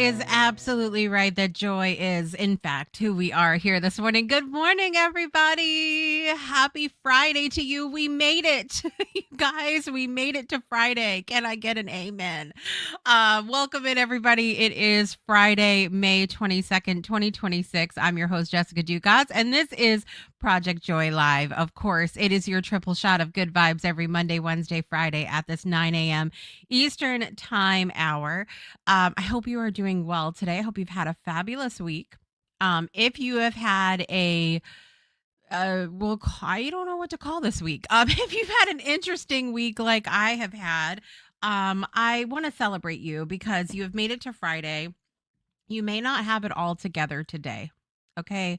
is absolutely right that joy is, in fact, who we are here this morning. Good morning, everybody. Happy Friday to you. We made it. You guys, we made it to Friday. Can I get an amen? Welcome in, everybody. It is Friday, May 22nd, 2026. I'm your host, Jessica Dugas, and this is Project Joy Live. Of course, it is your triple shot of good vibes every Monday, Wednesday, Friday at this 9 a.m. Eastern time hour. I hope you are doing well today. I hope you've had a fabulous week. If you have had well, I don't know what to call this week. If you've had an interesting week like I have had, I want to celebrate you because you have made it to Friday. You may not have it all together today. Okay.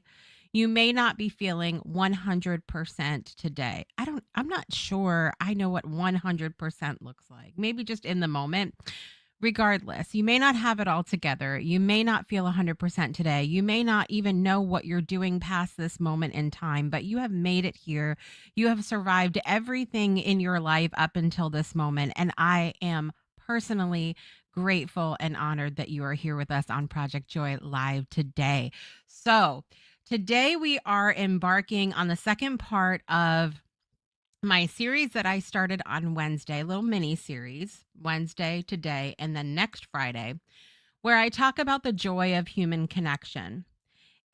You may not be feeling 100% today. I'm not sure I know what 100% looks like. Maybe just in the moment. Regardless, you may not have it all together. You may not feel 100% today. You may not even know what you're doing past this moment in time, but you have made it here. You have survived everything in your life up until this moment. And I am personally grateful and honored that you are here with us on Project Joy Live today. So, today we are embarking on the second part of my series that I started on Wednesday, a little mini series, Wednesday, today, and then next Friday, where I talk about the joy of human connection.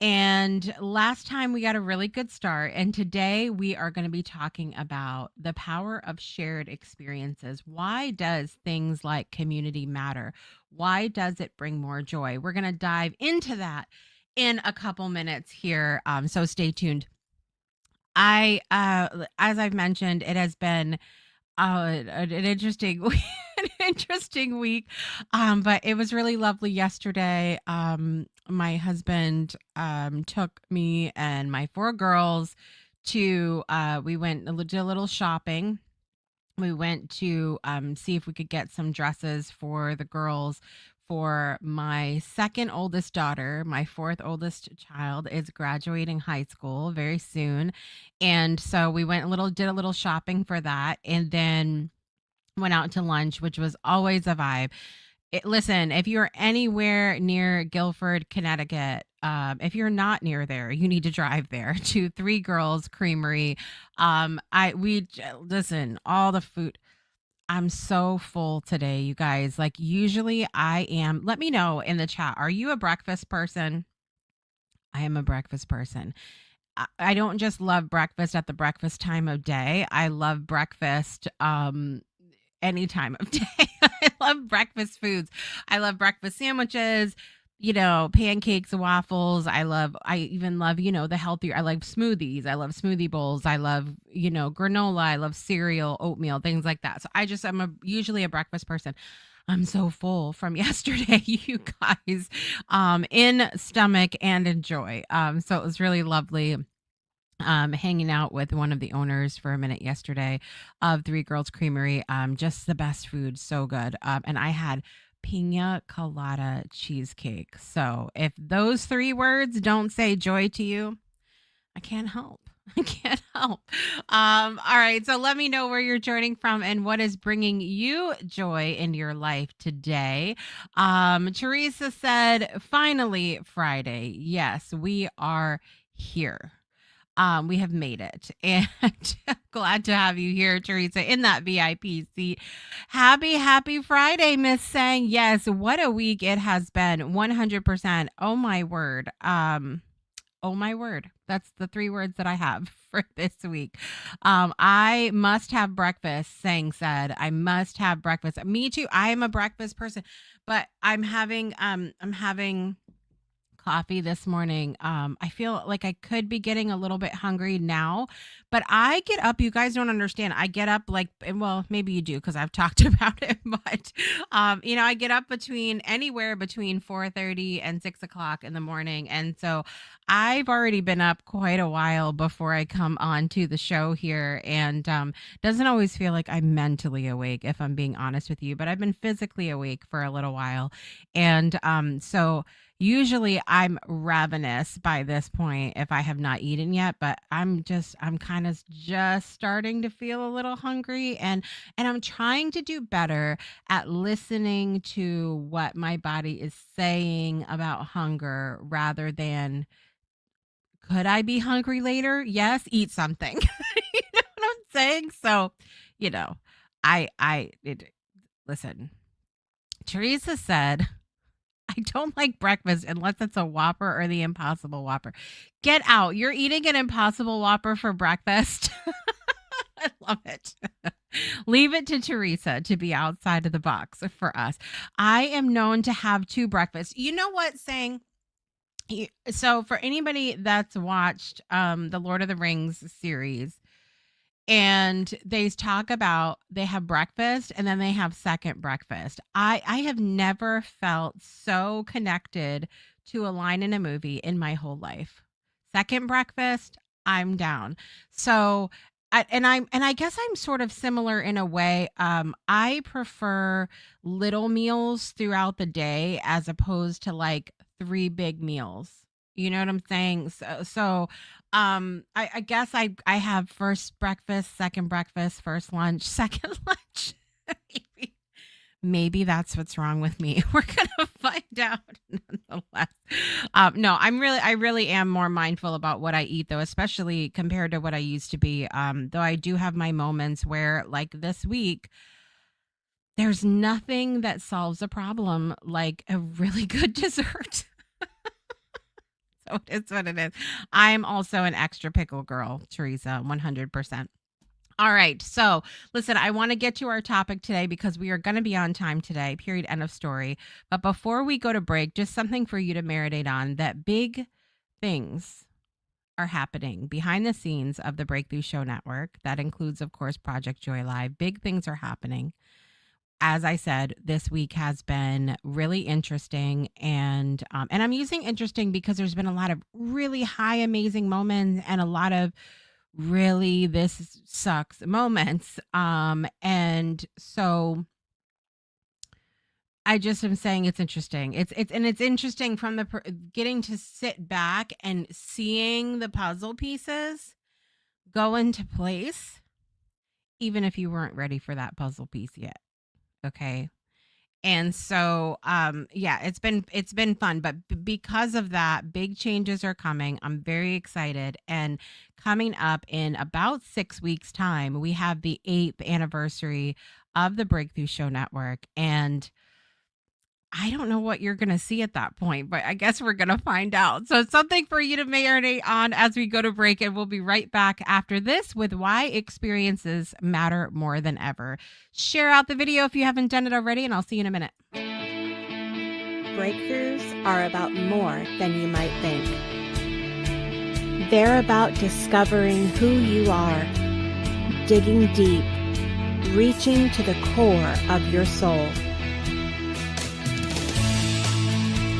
And last time we got a really good start. And today we are going to be talking about the power of shared experiences. Why does things like community matter? Why does it bring more joy? We're going to dive into that in a couple minutes here. So stay tuned. As I've mentioned, it has been an interesting an interesting week. But it was really lovely yesterday. My husband took me and my four girls to we went did a little shopping. We went to see if we could get some dresses for the girls. For my second oldest daughter, my fourth oldest child is graduating high school very soon. And so we did a little shopping for that. And then went out to lunch, which was always a vibe. Listen, if you're anywhere near Guilford, Connecticut, if you're not near there, you need to drive there to Three Girls Creamery. Listen, all the food. I'm so full today, you guys. Like, usually I am. Let me know in the chat. Are you a breakfast person? I am a breakfast person. I don't just love breakfast at the breakfast time of day. I love breakfast any time of day. I love breakfast foods. I love breakfast sandwiches, pancakes, waffles. I even love, the healthier. I like smoothies. I love smoothie bowls. I love, granola. I love cereal, oatmeal, things like that. So I'm usually a breakfast person. I'm so full from yesterday, you guys, in stomach and in joy. So it was really lovely hanging out with one of the owners for a minute yesterday of Three Girls Creamery. Just the best food, so good. And I had pina colada cheesecake. So if those three words don't say joy to you, I can't help. I can't help. All right. So let me know where you're joining from and what is bringing you joy in your life today. Teresa said, finally, Friday. Yes, we are here. We have made it, and glad to have you here, Teresa, in that VIP seat. Happy Friday, Miss Sang. Yes, what a week it has been. 100%. Oh my word. Oh my word. That's the three words that I have for this week. I must have breakfast, Sang said. I must have breakfast. Me too. I am a breakfast person, but I'm having coffee this morning. I feel like I could be getting a little bit hungry now, but I get up. You guys don't understand. I get up well, maybe you do because I've talked about it, but I get up anywhere between 4:30 and 6 o'clock in the morning, and so I've already been up quite a while before I come on to the show here, and doesn't always feel like I'm mentally awake, if I'm being honest with you, but I've been physically awake for a little while, and so Usually I'm ravenous by this point if I have not eaten yet, but I'm kind of just starting to feel a little hungry, and I'm trying to do better at listening to what my body is saying about hunger rather than could I be hungry later? Yes, eat something. You know what I'm saying? So, you know, listen, Teresa said, I don't like breakfast unless it's a Whopper or the Impossible Whopper. Get out. You're eating an Impossible Whopper for breakfast. I love it. Leave it to Teresa to be outside of the box for us. I am known to have two breakfasts. You know what, saying? So for anybody that's watched the Lord of the Rings series, and they talk about they have breakfast and then they have second breakfast. I have never felt so connected to a line in a movie in my whole life. Second breakfast, I'm down. So I guess I'm sort of similar in a way. I prefer little meals throughout the day as opposed to like three big meals. You know what I'm saying? I guess I have first breakfast, second breakfast, first lunch, second lunch. maybe, maybe that's what's wrong with me. We're gonna find out nonetheless. No, I really am more mindful about what I eat though, especially compared to what I used to be. Though I do have my moments where, like this week, there's nothing that solves a problem like a really good dessert. So it's what it is. I'm also an extra pickle girl, Teresa, 100%. All right. So listen, I want to get to our topic today because we are going to be on time today, period, end of story. But before we go to break, just something for you to marinate on, that big things are happening behind the scenes of the Breakthrough Show Network. That includes, of course, Project Joy Live. Big things are happening. As I said, this week has been really interesting, and I'm using interesting because there's been a lot of really high, amazing moments and a lot of really this sucks moments. And so I just am saying it's interesting. It's interesting from getting to sit back and seeing the puzzle pieces go into place, even if you weren't ready for that puzzle piece yet. Okay. And so yeah, it's been fun, but because of that, big changes are coming. I'm very excited, and coming up in about 6 weeks time, we have the 8th anniversary of the Breakthrough Show Network, and I don't know what you're going to see at that point, but I guess we're going to find out. So it's something for you to marinate on as we go to break. And we'll be right back after this with why experiences matter more than ever. Share out the video if you haven't done it already, and I'll see you in a minute. Breakthroughs are about more than you might think. They're about discovering who you are, digging deep, reaching to the core of your soul.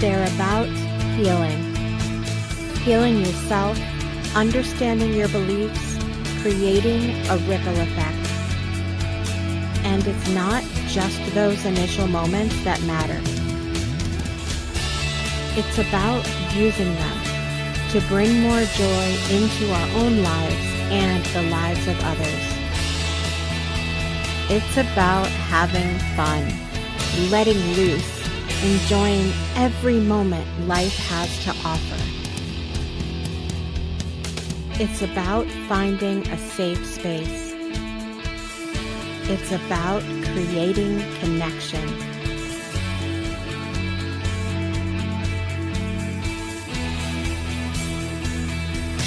They're about healing yourself, understanding your beliefs, creating a ripple effect. And it's not just those initial moments that matter. It's about using them to bring more joy into our own lives and the lives of others. It's about having fun, letting loose, enjoying every moment life has to offer. It's about finding a safe space. It's about creating connection.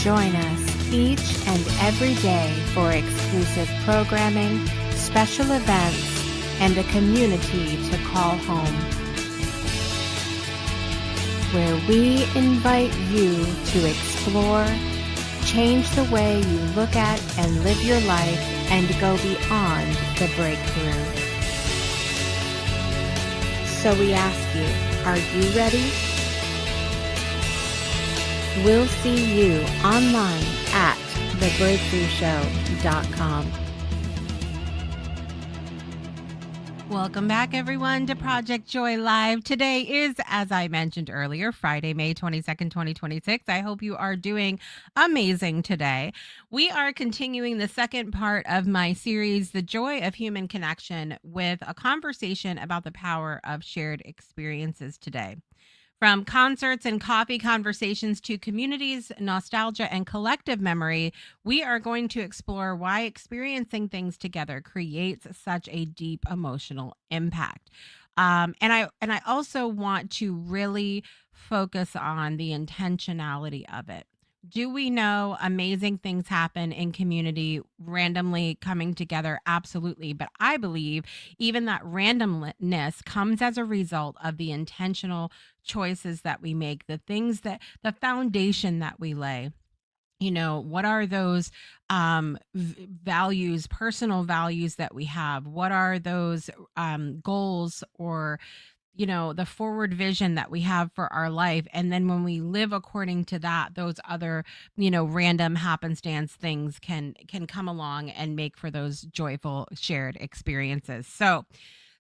Join us each and every day for exclusive programming, special events, and a community to call home, where we invite you to explore, change the way you look at and live your life, and go beyond the breakthrough. So we ask you, are you ready? We'll see you online at thebreakthroughshow.com. Welcome back, everyone, to Project Joy Live. Today is, as I mentioned earlier, Friday, May 22nd, 2026. I hope you are doing amazing today. We are continuing the second part of my series, The Joy of Human Connection, with a conversation about the power of shared experiences today. From concerts and coffee conversations to communities, nostalgia, and collective memory, we are going to explore why experiencing things together creates such a deep emotional impact. And I also want to really focus on the intentionality of it. Do we know amazing things happen in community randomly coming together? Absolutely. But I believe even that randomness comes as a result of the intentional choices that we make, the things that the foundation that we lay. What are those values, personal values that we have? What are those goals or the forward vision that we have for our life? And then when we live according to that, those other random happenstance things can come along and make for those joyful shared experiences. So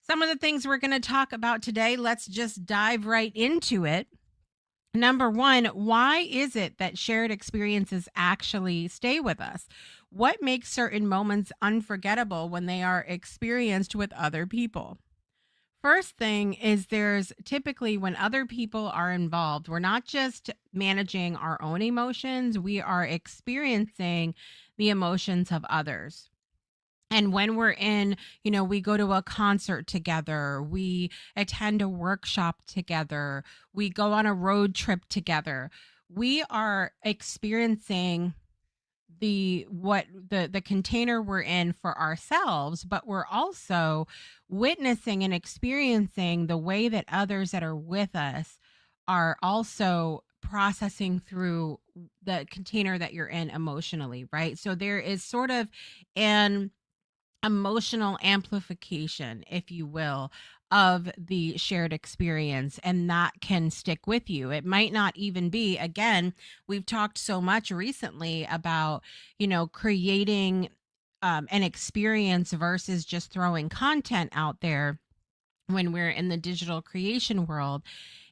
some of the things we're going to talk about today, let's just dive right into it. Number one, why is it that shared experiences actually stay with us? What makes certain moments unforgettable when they are experienced with other people? First thing is, there's typically when other people are involved, we're not just managing our own emotions, we are experiencing the emotions of others. And when we're in, we go to a concert together, we attend a workshop together, we go on a road trip together, we are experiencing the container we're in for ourselves, but we're also witnessing and experiencing the way that others that are with us are also processing through the container that you're in emotionally, right? So there is sort of an emotional amplification, if you will, of the shared experience, and that can stick with you. It might not even be, again, we've talked so much recently about, creating an experience versus just throwing content out there when we're in the digital creation world.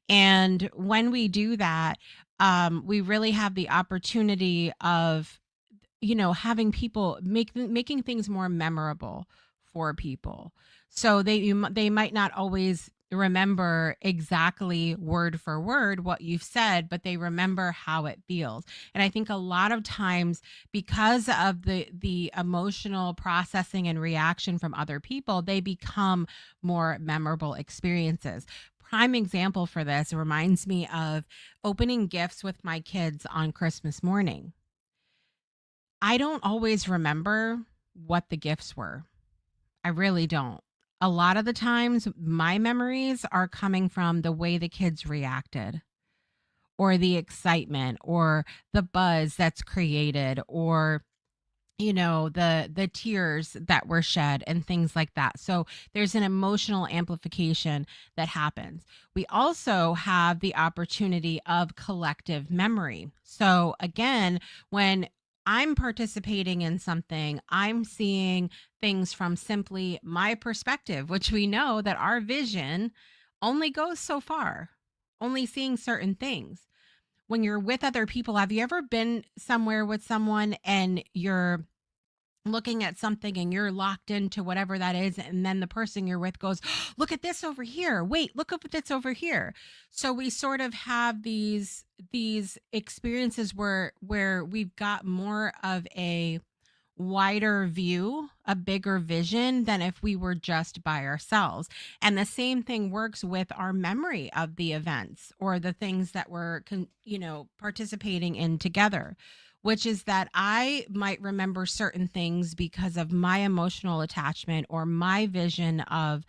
And when we do that, we really have the opportunity of having people making things more memorable for people. So they might not always remember exactly word for word what you've said, but they remember how it feels. And I think a lot of times, because of the emotional processing and reaction from other people, they become more memorable experiences. Prime example for this reminds me of opening gifts with my kids on Christmas morning. I don't always remember what the gifts were. I really don't. A lot of the times, my memories are coming from the way the kids reacted, or the excitement, or the buzz that's created, or the tears that were shed and things like that. So there's an emotional amplification that happens. We also have the opportunity of collective memory. So again, when I'm participating in something, I'm seeing things from simply my perspective, which we know that our vision only goes so far, only seeing certain things. When you're with other people, have you ever been somewhere with someone and you're looking at something and you're locked into whatever that is, and then the person you're with goes, look at this over here, wait, look up at this over here. So we sort of have these experiences where we've got more of a wider view, a bigger vision than if we were just by ourselves. And the same thing works with our memory of the events or the things that we're participating in together, which is that I might remember certain things because of my emotional attachment or my vision of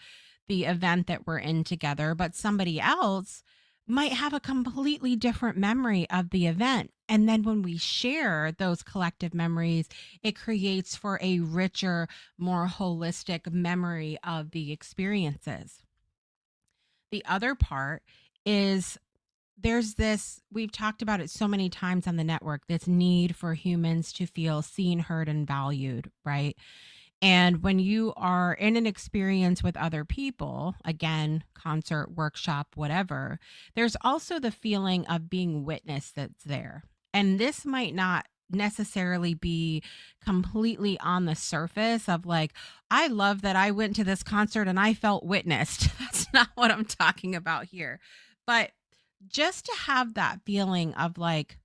the event that we're in together, but somebody else might have a completely different memory of the event. And then when we share those collective memories, it creates for a richer, more holistic memory of the experiences. The other part is, we've talked about it so many times on the network, this need for humans to feel seen, heard, and valued, right? And when you are in an experience with other people, again, concert, workshop, whatever, there's also the feeling of being witnessed that's there. And this might not necessarily be completely on the surface of like, I love that I went to this concert and I felt witnessed. That's not what I'm talking about here. But just to have that feeling of like,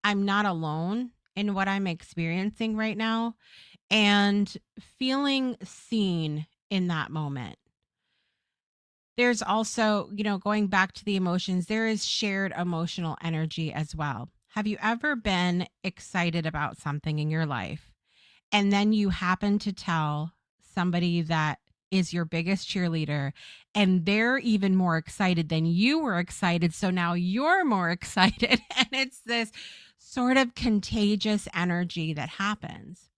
I'm not alone in what I'm experiencing right now and feeling seen in that moment. There's also, going back to the emotions, there is shared emotional energy as well. Have you ever been excited about something in your life and then you happen to tell somebody that is your biggest cheerleader and they're even more excited than you were excited? So now you're more excited. And it's this sort of contagious energy that happens.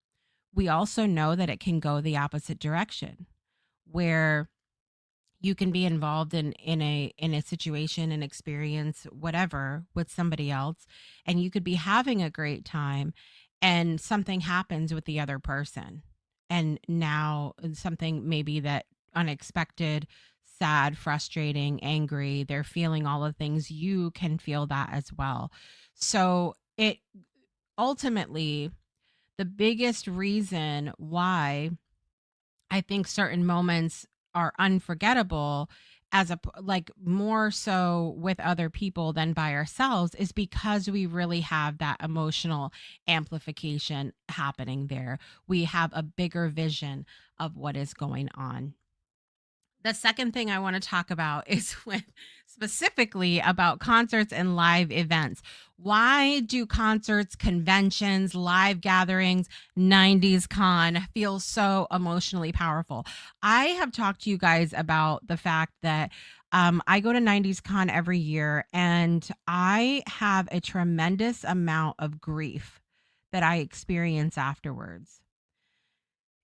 We also know that it can go the opposite direction where you can be involved in a situation, an experience, whatever, with somebody else, and you could be having a great time and something happens with the other person, and now something maybe that unexpected, sad, frustrating, angry, they're feeling all the things, you can feel that as well. So it ultimately, the biggest reason why I think certain moments are unforgettable like more so with other people than by ourselves is because we really have that emotional amplification happening there. We have a bigger vision of what is going on. The second thing I want to talk about is with specifically about concerts and live events. Why do concerts, conventions, live gatherings, 90s con feel so emotionally powerful? I have talked to you guys about the fact that I go to 90s con every year and I have a tremendous amount of grief that I experience afterwards.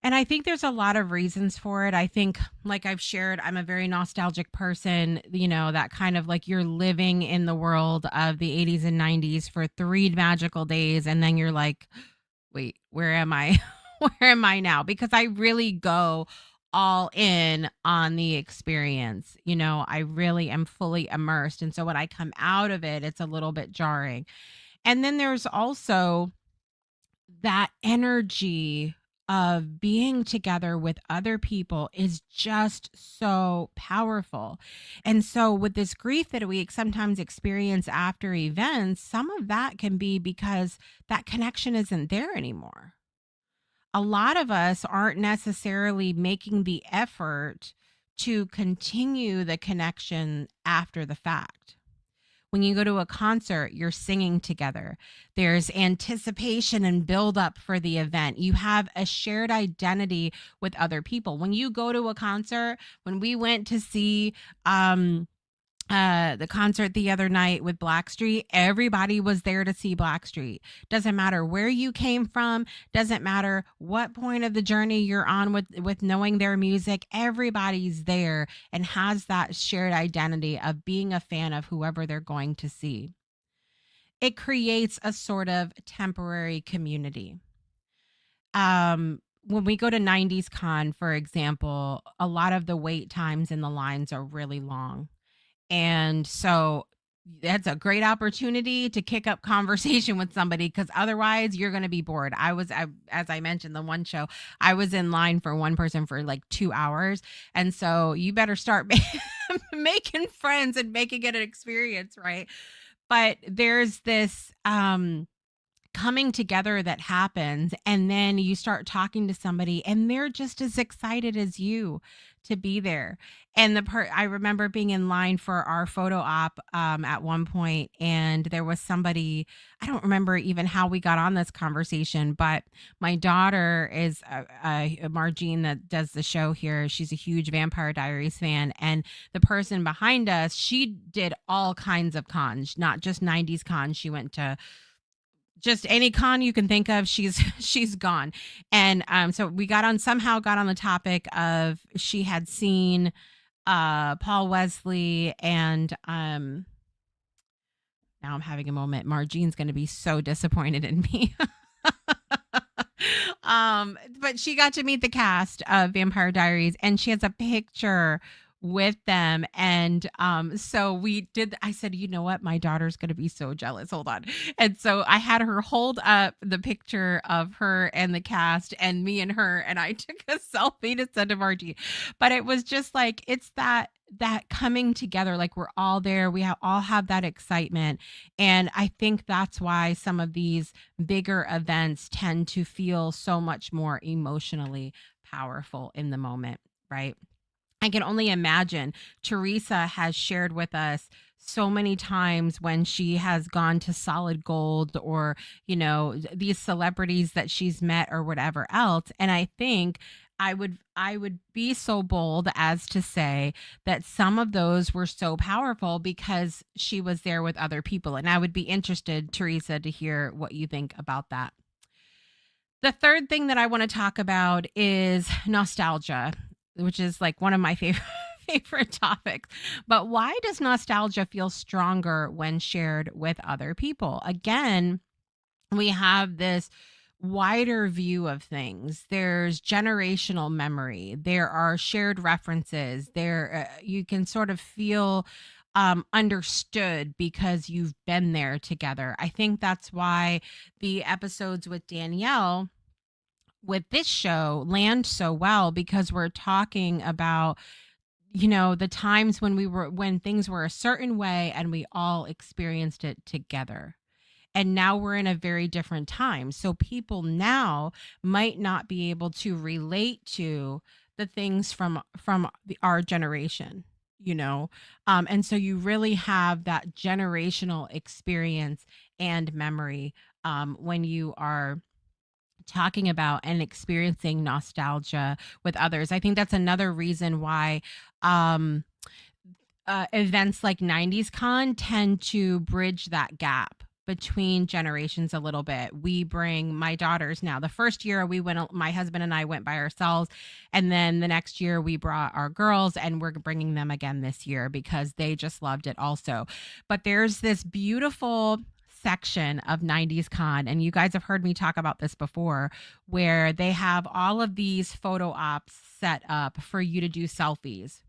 And I think there's a lot of reasons for it. I think, like I've shared, I'm a very nostalgic person, that kind of like you're living in the world of the 80s and 90s for 3 magical days. And then you're like, wait, where am I? Where am I now? Because I really go all in on the experience. I really am fully immersed. And so when I come out of it, it's a little bit jarring. And then there's also that energy of being together with other people is just so powerful. And so, with this grief that we sometimes experience after events, some of that can be because that connection isn't there anymore. A lot of us aren't necessarily making the effort to continue the connection after the fact. When you go to a concert, you're singing together. There's anticipation and build up for the event. You have a shared identity with other people. When you go to a concert, when we went to see the concert the other night with Blackstreet, everybody was there to see Blackstreet. Doesn't matter where you came from, doesn't matter what point of the journey you're on with knowing their music, everybody's there and has that shared identity of being a fan of whoever they're going to see. It creates a sort of temporary community. When we go to 90s con, for example, a lot of the wait times in the lines are really long, and so that's a great opportunity to kick up conversation with somebody because otherwise you're going to be bored. As I mentioned, the one show, I was in line for one person for like 2 hours. And so you better start making friends and making it an experience, right? But there's this, coming together that happens, and then you start talking to somebody and they're just as excited as you to be there. And I remember being in line for our photo op at one point, and there was somebody, I don't remember even how we got on this conversation, but my daughter is Margine that does the show here. She's a huge Vampire Diaries fan, and the person behind us, she did all kinds of cons, not just 90s cons. She went to just any con you can think of, she's she's gone. And so we somehow got on the topic of she had seen Paul Wesley and now I'm having a moment. Margine's going to be so disappointed in me. But she got to meet the cast of Vampire Diaries, and she has a picture with them. And so we did. I said, you know what, my daughter's gonna be so jealous. Hold on. And so I had her hold up the picture of her and the cast, and me and her, and I took a selfie to send to Margie. But it was just like it's that coming together, like we're all there. All have that excitement, and I think that's why some of these bigger events tend to feel so much more emotionally powerful in the moment, right? I can only imagine Teresa has shared with us so many times when she has gone to Solid Gold or, these celebrities that she's met or whatever else. And I think I would be so bold as to say that some of those were so powerful because she was there with other people. And I would be interested, Teresa, to hear what you think about that. The third thing that I want to talk about is nostalgia, which is like one of my favorite favorite topics. But why does nostalgia feel stronger when shared with other people? Again, we have this wider view of things. There's generational memory. There are shared references. You can sort of feel understood because you've been there together. I think that's why the episodes with Danielle with this show land so well because we're talking about the times when things were a certain way and we all experienced it together, and now we're in a very different time, so people now might not be able to relate to the things from our generation, and so you really have that generational experience and memory when you are talking about and experiencing nostalgia with others. I think that's another reason why um, events like 90s Con tend to bridge that gap between generations a little bit. We bring my daughters now. The first year my husband and I went by ourselves. And then the next year we brought our girls, and we're bringing them again this year because they just loved it also. But there's this beautiful section of 90s Con, and you guys have heard me talk about this before, where they have all of these photo ops set up for you to do selfies.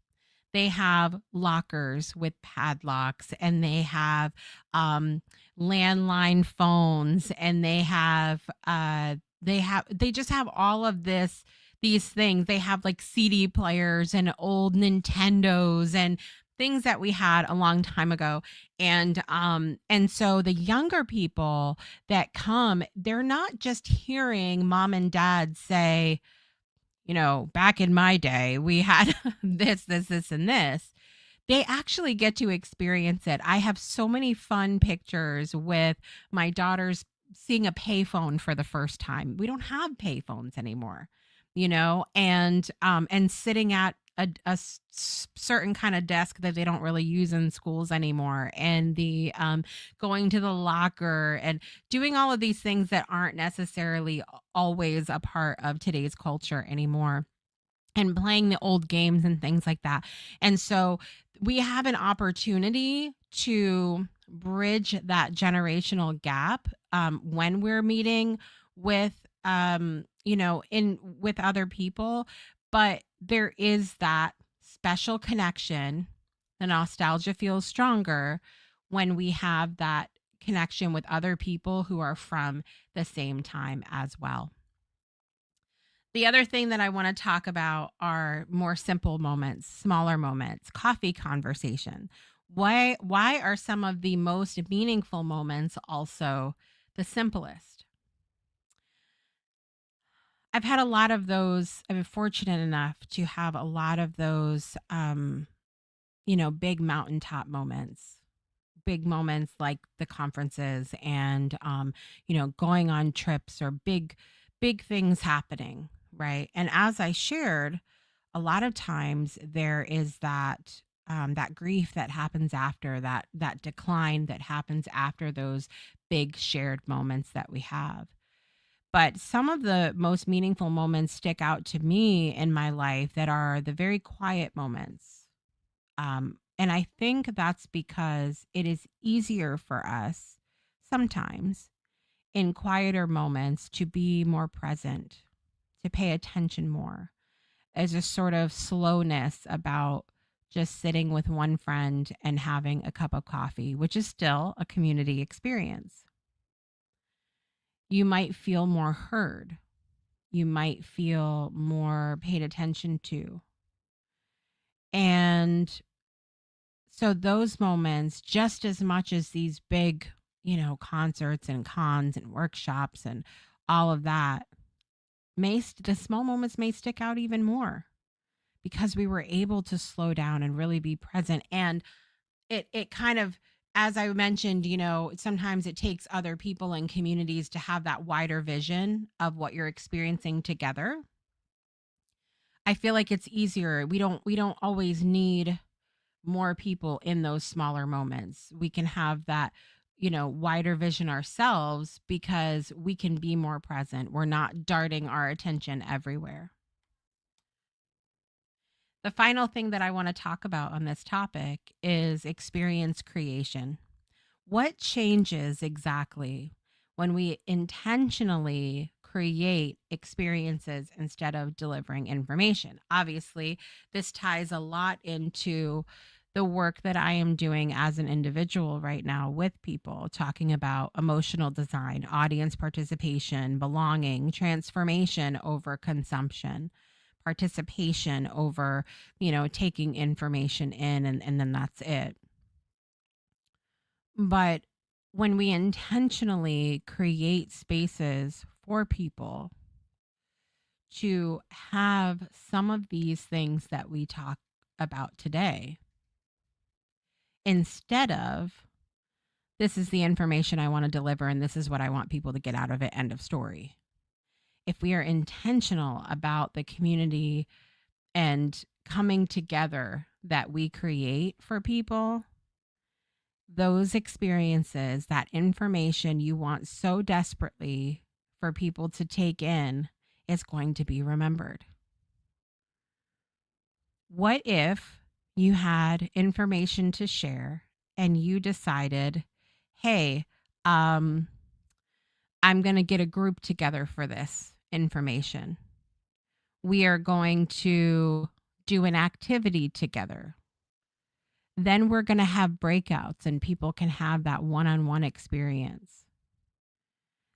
They have lockers with padlocks, and they have um landline phones, and they just have all of these things. They have like CD players and old Nintendos and things that we had a long time ago. And so the younger people that come, they're not just hearing mom and dad say, back in my day, we had this, and this. They actually get to experience it. I have so many fun pictures with my daughters seeing a payphone for the first time. We don't have payphones anymore, and sitting at a certain kind of desk that they don't really use in schools anymore, and the going to the locker and doing all of these things that aren't necessarily always a part of today's culture anymore, and playing the old games and things like that. And so we have an opportunity to bridge that generational gap when we're meeting with in with other people, but there is that special connection. The nostalgia feels stronger when we have that connection with other people who are from the same time as well. The other thing that I want to talk about are more simple moments, smaller moments, coffee conversation. Why are some of the most meaningful moments also the simplest? I've had a lot of those. I've been fortunate enough to have a lot of those big mountaintop moments. Big moments like the conferences and going on trips or big things happening, right? And as I shared, a lot of times there is that grief that happens after that decline that happens after those big shared moments that we have. But some of the most meaningful moments stick out to me in my life that are the very quiet moments. And I think that's because it is easier for us sometimes. in quieter moments to be more present, to pay attention more. As a sort of slowness about just sitting with one friend and having a cup of coffee, which is still a community experience. You might feel more heard. You might feel more paid attention to. And so those moments, just as much as these big, concerts and cons and workshops and all of that, the small moments may stick out even more because we were able to slow down and really be present. And it kind of, as I mentioned, sometimes it takes other people and communities to have that wider vision of what you're experiencing together. I feel like it's easier. We don't always need more people in those smaller moments. We can have that, wider vision ourselves because we can be more present. We're not darting our attention everywhere. The final thing that I want to talk about on this topic is experience creation. What changes exactly when we intentionally create experiences instead of delivering information? Obviously, this ties a lot into the work that I am doing as an individual right now with people, talking about emotional design, audience participation, belonging, transformation over consumption, participation over, taking information in and then that's it. But when we intentionally create spaces for people to have some of these things that we talk about today, instead of this is the information I want to deliver and this is what I want people to get out of it, end of story. If we are intentional about the community and coming together that we create for people, those experiences, that information you want so desperately for people to take in is going to be remembered. What if you had information to share and you decided, hey, um, I'm going to get a group together for this information. We are going to do an activity together. Then we're going to have breakouts and people can have that one on one experience.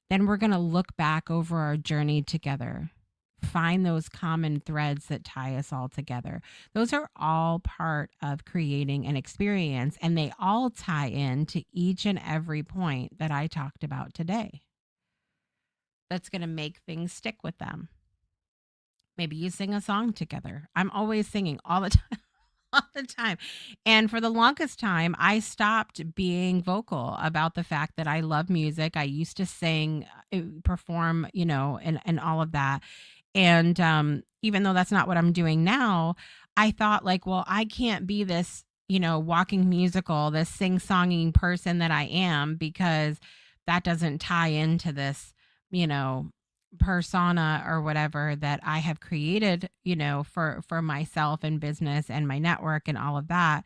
Then we're going to look back over our journey together, find those common threads that tie us all together. Those are all part of creating an experience, and they all tie in to each and every point that I talked about today. That's going to make things stick with them. Maybe you sing a song together. I'm always singing all the time. All the time. And for the longest time, I stopped being vocal about the fact that I love music. I used to sing, perform, and all of that. And even though that's not what I'm doing now, I thought, like, well, I can't be this, walking musical, this sing-songing person that I am, because that doesn't tie into this, you know, persona or whatever that I have created, for myself and business and my network and all of that.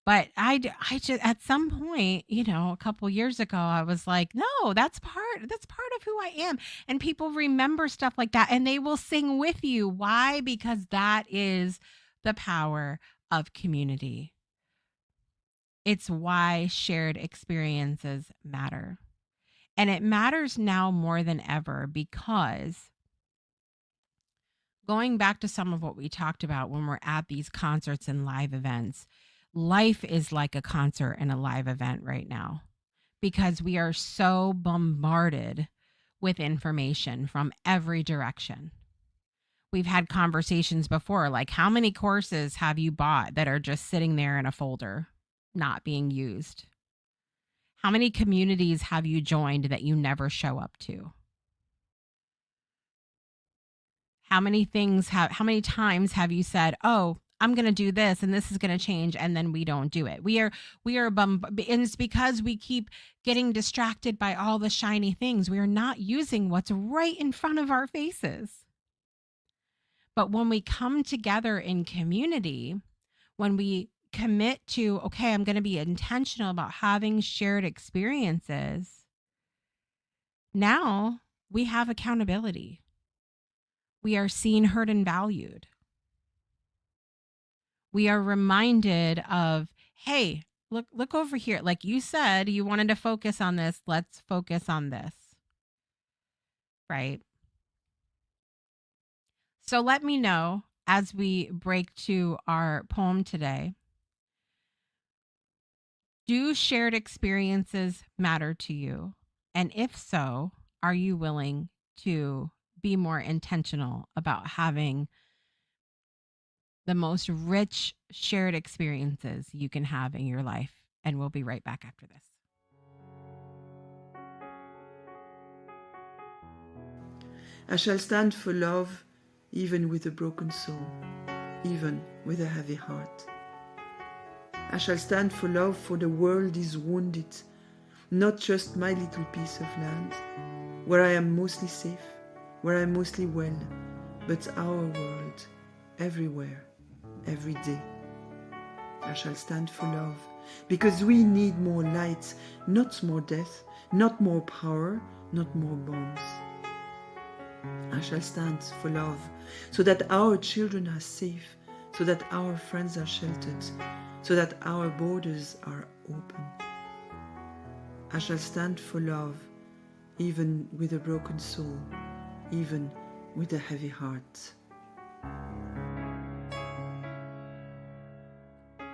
But I just at some point, a couple years ago, I was like, no, that's part of who I am. And people remember stuff like that and they will sing with you. Why? Because that is the power of community. It's why shared experiences matter. And it matters now more than ever because going back to some of what we talked about when we're at these concerts and live events, life is like a concert and a live event right now because we are so bombarded with information from every direction. We've had conversations before, like how many courses have you bought that are just sitting there in a folder, not being used? How many communities have you joined that you never show up to? How many times have you said, "Oh, I'm going to do this and this is going to change," and then we don't do it? And it's because we keep getting distracted by all the shiny things. We are not using what's right in front of our faces. But when we come together in community, when we commit to, okay, I'm going to be intentional about having shared experiences, Now we have accountability. We are seen, heard, and valued. We are reminded of, hey, look over here. Like you said, you wanted to focus on this. Let's focus on this. Right. So let me know as we break to our poem today. Do shared experiences matter to you? And if so, are you willing to be more intentional about having the most rich shared experiences you can have in your life? And we'll be right back after this. I shall stand for love, even with a broken soul, even with a heavy heart. I shall stand for love, for the world is wounded, not just my little piece of land, where I am mostly safe, where I am mostly well, but our world, everywhere, every day. I shall stand for love, because we need more light, not more death, not more power, not more bombs. I shall stand for love, so that our children are safe, so that our friends are sheltered, so that our borders are open. I shall stand for love, even with a broken soul, even with a heavy heart.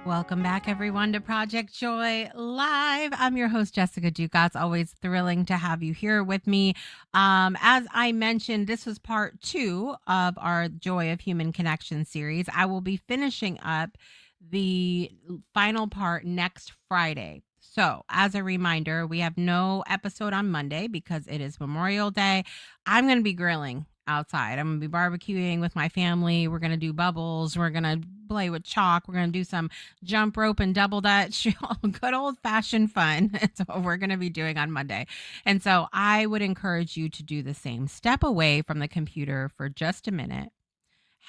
Welcome back, everyone, to Project Joy Live. I'm your host, Jessica Dugas. Always thrilling to have you here with me. As I mentioned, this was part 2 of our Joy of Human Connection series. I will be finishing up the final part next Friday. So, as a reminder, we have no episode on Monday because it is Memorial Day. I'm going to be grilling outside. I'm going to be barbecuing with my family. We're going to do bubbles. We're going to play with chalk. We're going to do some jump rope and double dutch, good old fashioned fun. It's what we're going to be doing on Monday. And so I would encourage you to do the same. Step away from the computer for just a minute.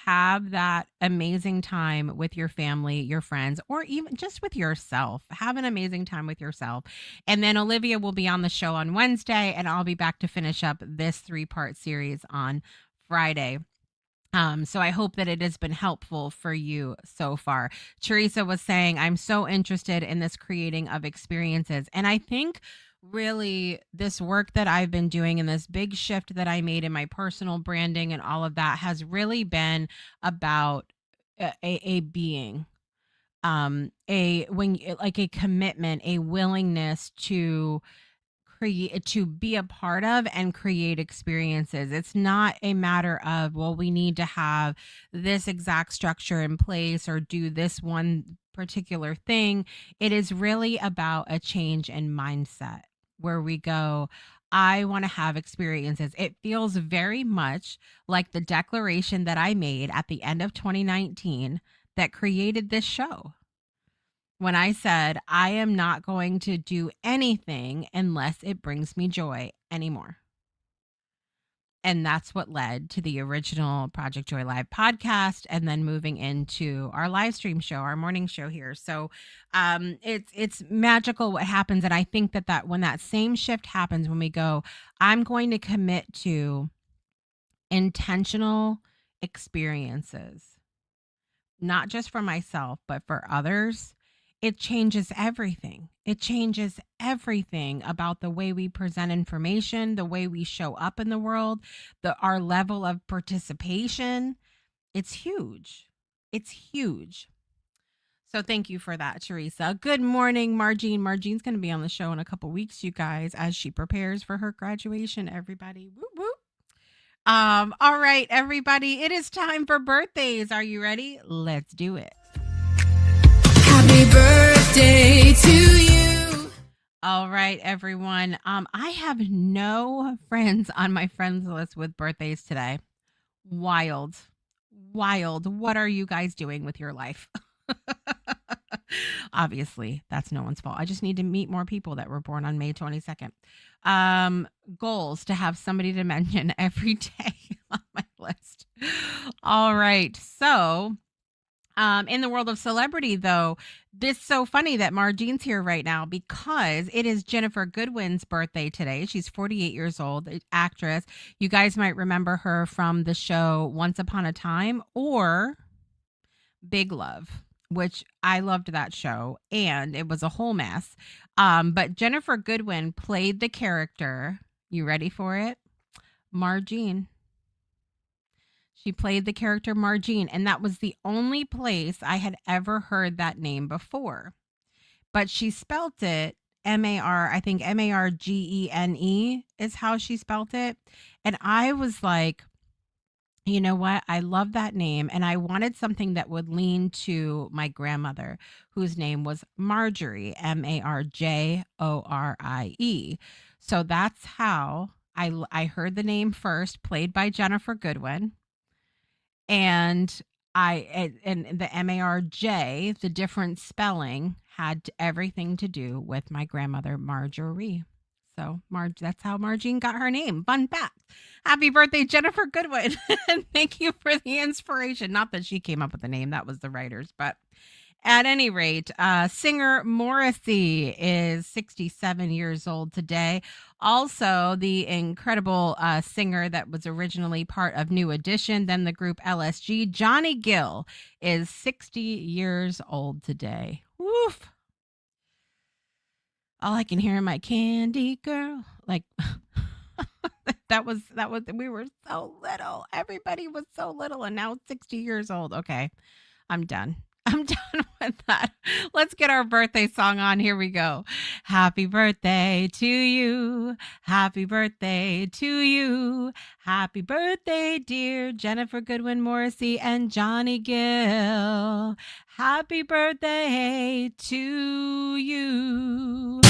Have that amazing time with your family, your friends, or even just with yourself. Have an amazing time with yourself. And then Olivia will be on the show on Wednesday, and I'll be back to finish up this 3-part series on Friday. So I hope that it has been helpful for you so far. Teresa was saying, I'm so interested in this creating of experiences. And I think really this work that I've been doing and this big shift that I made in my personal branding and all of that has really been about a being, like a commitment, a willingness to create, to be a part of and create experiences. It's not a matter of, well, we need to have this exact structure in place or do this one particular thing. It is really about a change in mindset where we go, I want to have experiences. It feels very much like the declaration that I made at the end of 2019 that created this show, when I said, I am not going to do anything unless it brings me joy anymore. And that's what led to the original Project Joy Live podcast, and then moving into our live stream show, our morning show here. So it's magical what happens. And I think that when that same shift happens, when we go, I'm going to commit to intentional experiences, not just for myself, but for others, it changes everything. It changes everything about the way we present information, the way we show up in the world, our level of participation. It's huge. It's huge. So thank you for that, Teresa. Good morning, Margine. Margine's going to be on the show in a couple weeks, you guys, as she prepares for her graduation. Everybody, whoop whoop. All right, everybody, it is time for birthdays. Are you ready? Let's do it. Happy birthday to you. All right, everyone. I have no friends on my friends list with birthdays today. Wild. Wild. What are you guys doing with your life? Obviously, that's no one's fault. I just need to meet more people that were born on May 22nd. Goals to have somebody to mention every day on my list. All right. So In the world of celebrity, though, this so funny that Marjean's here right now because it is Jennifer Goodwin's birthday today. She's 48 years old, actress. You guys might remember her from the show Once Upon a Time or Big Love, which I loved that show, and it was a whole mess. But Jennifer Goodwin played the character. You ready for it? Marjean. She played the character Marjean, and that was the only place I had ever heard that name before. But she spelt it M-A-R, I think Margene is how she spelt it. And I was like, you know what? I love that name. And I wanted something that would lean to my grandmother, whose name was Marjorie, Marjorie. So that's how I heard the name first, played by Jennifer Goodwin. And and the MARJ, the different spelling had everything to do with my grandmother Marjorie. So that's how Marjean got her name. Fun fact. Happy birthday, Jennifer Goodwin. And thank you for the inspiration. Not that she came up with the name, that was the writers, but at any rate, singer Morrissey is 67 years old today. Also, the incredible singer that was originally part of New Edition, then the group LSG, Johnny Gill, is 60 years old today. Woof. All I can hear in my candy girl, like we were so little. Everybody was so little, and now 60 years old. Okay, I'm done. I'm done with that. Let's get our birthday song on. Here we go. Happy birthday to you. Happy birthday to you. Happy birthday, dear Jennifer Goodwin Morrissey and Johnny Gill. Happy birthday to you.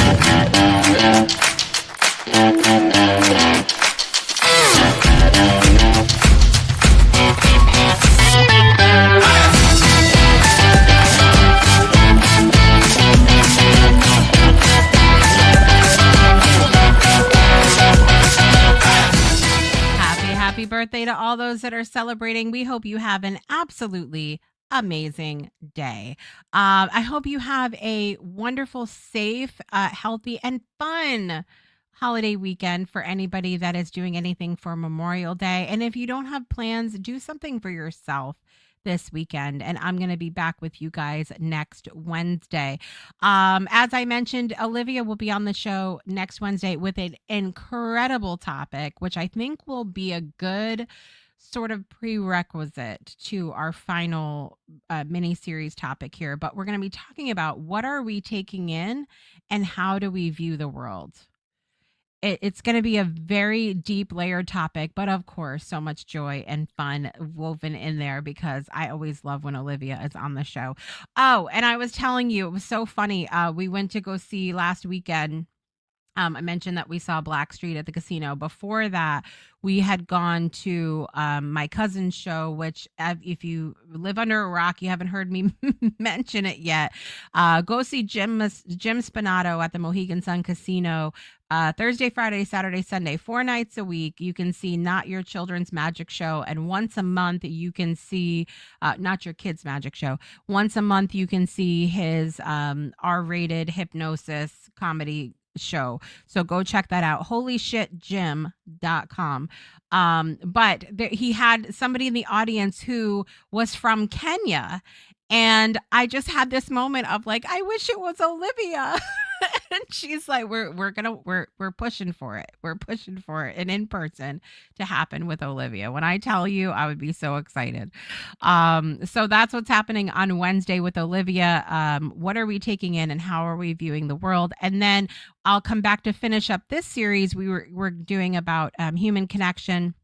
Happy birthday to all those that are celebrating. We hope you have an absolutely amazing day. I hope you have a wonderful, safe, healthy, and fun holiday weekend for anybody that is doing anything for Memorial Day. And if you don't have plans, do something for yourself this weekend. And I'm going to be back with you guys next Wednesday. As I mentioned, Olivia will be on the show next Wednesday with an incredible topic, which I think will be a good sort of prerequisite to our final mini series topic here. But we're going to be talking about what are we taking in and how do we view the world. It's going to be a very deep layered topic, but of course, so much joy and fun woven in there because I always love when Olivia is on the show. Oh, and I was telling you, it was so funny. We went to go see last weekend. I mentioned that we saw Blackstreet at the casino. Before that, we had gone to my cousin's show, which if you live under a rock, you haven't heard me mention it yet. Go see Jim Spinato at the Mohegan Sun Casino Thursday, Friday, Saturday, Sunday, 4 nights a week. You can see Not Your Children's Magic Show. And once a month, you can see Not Your Kids' Magic Show. Once a month, you can see his R-rated hypnosis comedy show. So go check that out. Holyshitjim.com. But he had somebody in the audience who was from Kenya. And I just had this moment of like, I wish it was Olivia. And she's like, we're pushing for it. We're pushing for it and in person to happen with Olivia. When I tell you, I would be so excited. So that's what's happening on Wednesday with Olivia. What are we taking in and how are we viewing the world? And then I'll come back to finish up this series we're doing about human connection.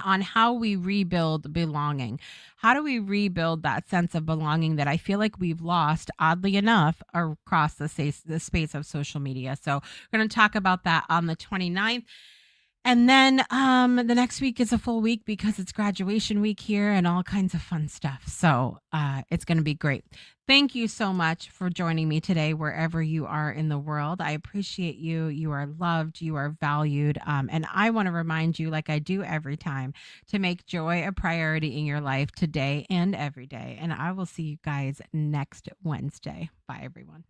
On how we rebuild belonging. How do we rebuild that sense of belonging that I feel like we've lost, oddly enough, across the space of social media? So we're going to talk about that on the 29th. And then the next week is a full week because it's graduation week here and all kinds of fun stuff. So it's going to be great. Thank you so much for joining me today, wherever you are in the world. I appreciate you. You are loved. You are valued. And I want to remind you, like I do every time, to make joy a priority in your life today and every day. And I will see you guys next Wednesday. Bye, everyone.